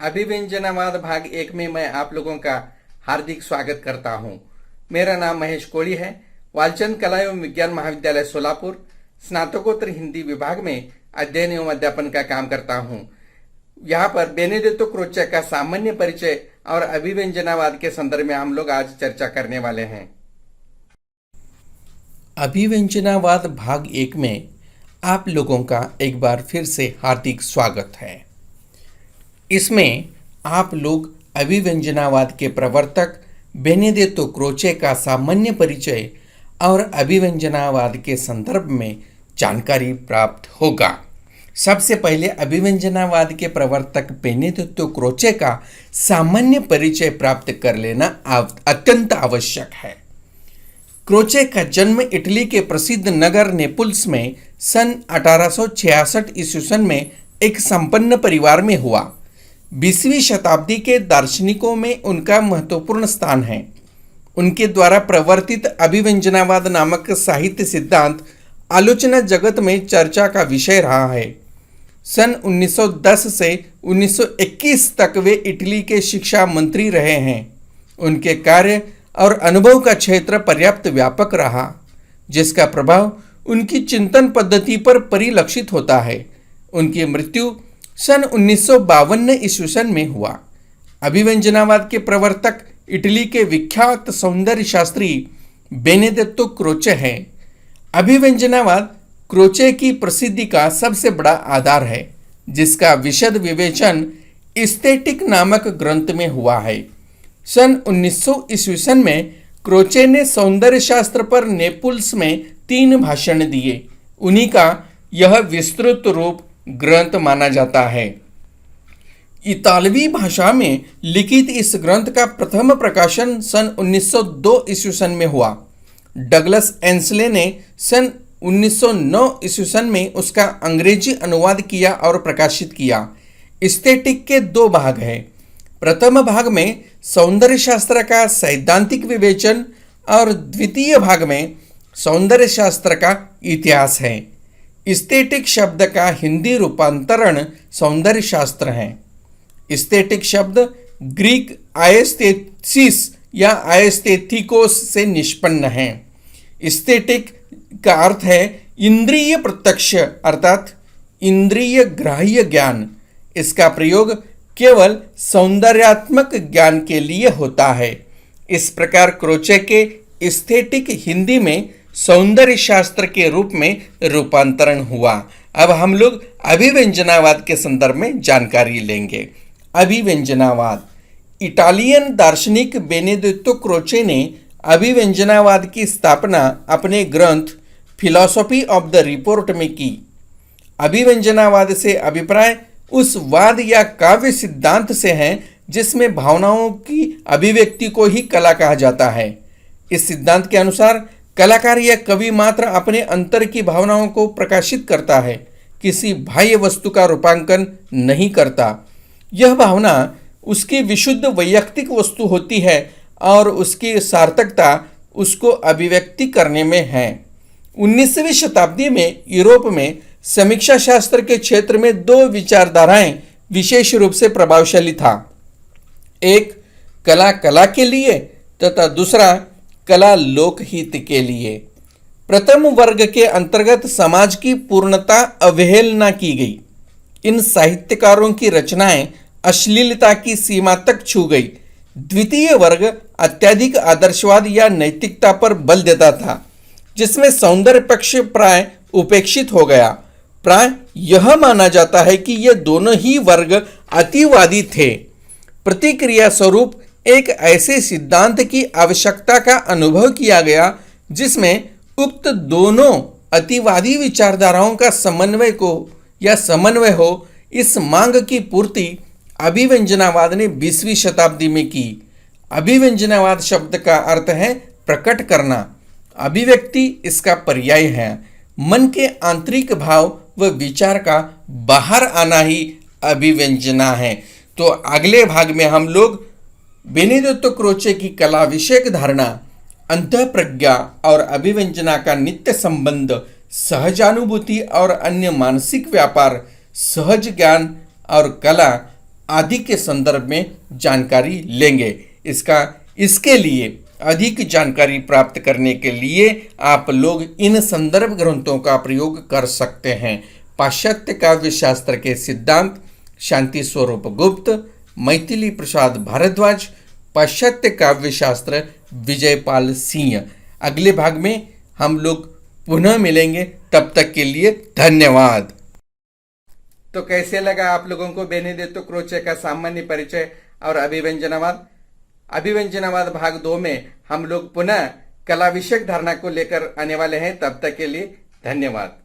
अभिव्यंजनावाद भाग 1 में मैं आप लोगों का हार्दिक स्वागत करता हूं। मेरा नाम महेश कोड़ी है। वालचंद कला एवं विज्ञान महाविद्यालय सोलापुर स्नातकोत्तर हिंदी विभाग में अध्ययन एवं अध्यापन का काम करता हूं। यहाँ पर बेनेडिक्टो क्रोचे का सामान्य परिचय और अभिव्यंजनावाद के संदर्भ में हम लोग आज चर्चा करने वाले हैं। अभिव्यंजनावाद भाग 1 में आप लोगों का एक बार फिर से हार्दिक स्वागत है। इसमें आप लोग अभिव्यंजनावाद के प्रवर्तक बेनेडिक्टो क्रोचे का सामान्य परिचय और अभिव्यंजनावाद के संदर्भ में जानकारी प्राप्त होगा। सबसे पहले अभिव्यंजनावाद के प्रवर्तक बेनेडिक्टो क्रोचे का सामान्य परिचय प्राप्त कर लेना अत्यंत आवश्यक है। क्रोचे का जन्म इटली के प्रसिद्ध नगर नेपल्स में सन 1866 ईस्वी में एक संपन्न परिवार में हुआ। 20वीं शताब्दी के दार्शनिकों में उनका महत्वपूर्ण स्थान है। उनके द्वारा प्रवर्तित अभिव्यंजनावाद नामक साहित्य सिद्धांत आलोचना जगत में चर्चा का विषय रहा है। सन 1910 से 1921 तक वे इटली के शिक्षा मंत्री रहे हैं। उनके कार्य और अनुभव का क्षेत्र पर्याप्त व्यापक रहा, जिसका प्रभाव उनकी चिंतन पद्धति पर परिलक्षित होता है। उनकी मृत्यु सन 1952 ईस्वी में हुआ। अभिव्यंजनावाद के प्रवर्तक इटली के विख्यात सौंदर्य शास्त्री बेनेडिक्टो क्रोचे हैं। अभिव्यंजनावाद क्रोचे की प्रसिद्धि का सबसे बड़ा आधार है, जिसका विशद विवेचन एस्थेटिक नामक ग्रंथ में हुआ है। सन 1900 ईस्वी में क्रोचे ने सौंदर्य शास्त्र पर नेपल्स में 3 भाषण दिए। उन्हीं का यह विस्तृत रूप ग्रंथ माना जाता है। इतालवी भाषा में लिखित इस ग्रंथ का प्रथम प्रकाशन सन 1902 ईस्वी में हुआ। डगलस एंसले ने सन 1909 ईस्वी में उसका अंग्रेजी अनुवाद किया और प्रकाशित किया। एस्थेटिक के 2 भाग हैं। प्रथम भाग में सौंदर्य शास्त्र का सैद्धांतिक विवेचन और द्वितीय भाग में सौंदर्य शास्त्र का इतिहास है। एस्थेटिक शब्द का हिंदी रूपांतरण सौंदर्य शास्त्र है। एस्थेटिक शब्द ग्रीक आएस्थेसिस या आएस्थेथिकोस से निष्पन्न है। एस्थेटिक का अर्थ है इंद्रिय प्रत्यक्ष अर्थात इंद्रिय ग्राह्य ज्ञान। इसका प्रयोग केवल सौंदर्यात्मक ज्ञान के लिए होता है। इस प्रकार क्रोचे के एस्थेटिक हिंदी में सौंदर्य शास्त्र के रूप में रूपांतरण हुआ। अब हम लोग अभिव्यंजनावाद के संदर्भ में जानकारी लेंगे। अभिव्यंजनावाद इटालियन दार्शनिक बेनेडिक्टो क्रोचे ने अभिव्यंजनावाद की स्थापना अपने ग्रंथ फिलॉसफी ऑफ द रिपोर्ट में की। अभिव्यंजनावाद से अभिप्राय उस वाद या काव्य सिद्धांत से है जिसमें भावनाओं की अभिव्यक्ति को ही कला कहा जाता है। इस सिद्धांत के अनुसार कलाकार या कवि मात्र अपने अंतर की भावनाओं को प्रकाशित करता है, किसी बाह्य वस्तु का रूपांकन नहीं करता। यह भावना उसकी विशुद्ध वैयक्तिक वस्तु होती है और उसकी सार्थकता उसको अभिव्यक्ति करने में है। 19वीं शताब्दी में यूरोप में समीक्षा शास्त्र के क्षेत्र में 2 विचारधाराएं विशेष रूप से प्रभावशाली था। एक कला कला के लिए तथा दूसरा कला लोकहित के लिए। प्रथम वर्ग के अंतर्गत समाज की पूर्णता अवहेलना की गई। इन साहित्यकारों की रचनाएं अश्लीलता की सीमा तक छू गई। द्वितीय वर्ग अत्यधिक आदर्शवाद या नैतिकता पर बल देता था, जिसमें सौंदर्य पक्ष प्राय उपेक्षित हो गया। प्राय यह माना जाता है कि ये दोनों ही वर्ग अतिवादी थे। प्रतिक्रिया स्वरूप एक ऐसे सिद्धांत की आवश्यकता का अनुभव किया गया जिसमें उक्त दोनों अतिवादी विचारधाराओं का समन्वय हो। इस मांग की पूर्ति अभिव्यंजनावाद ने 20वीं शताब्दी में की। अभिव्यंजनावाद शब्द का अर्थ है प्रकट करना। अभिव्यक्ति इसका पर्याय है। मन के आंतरिक भाव व विचार का बाहर आना ही अभिव्यंजना है। तो अगले भाग में हम लोग बेनेडिक्टो क्रोचे की कला विषयक धारणा, अंतःप्रज्ञा और अभिव्यंजना का नित्य संबंध, सहजानुभूति और अन्य मानसिक व्यापार, सहज ज्ञान और कला आदि के संदर्भ में जानकारी लेंगे। इसके लिए अधिक जानकारी प्राप्त करने के लिए आप लोग इन संदर्भ ग्रंथों का प्रयोग कर सकते हैं। पाश्चात्य काव्य शास्त्र के सिद्धांत शांति स्वरूप गुप्त, मैथिली प्रसाद भारद्वाज, पाश्चात्य काव्य शास्त्र विजयपाल सिंह। अगले भाग में हम लोग पुनः मिलेंगे, तब तक के लिए धन्यवाद। तो कैसे लगा आप लोगों को बेनेडिक्टो क्रोचे का सामान्य परिचय और अभिव्यंजनावाद? अभिव्यंजनावाद भाग 2 में हम लोग पुनः कला विषयक धारणा को लेकर आने वाले हैं। तब तक के लिए धन्यवाद।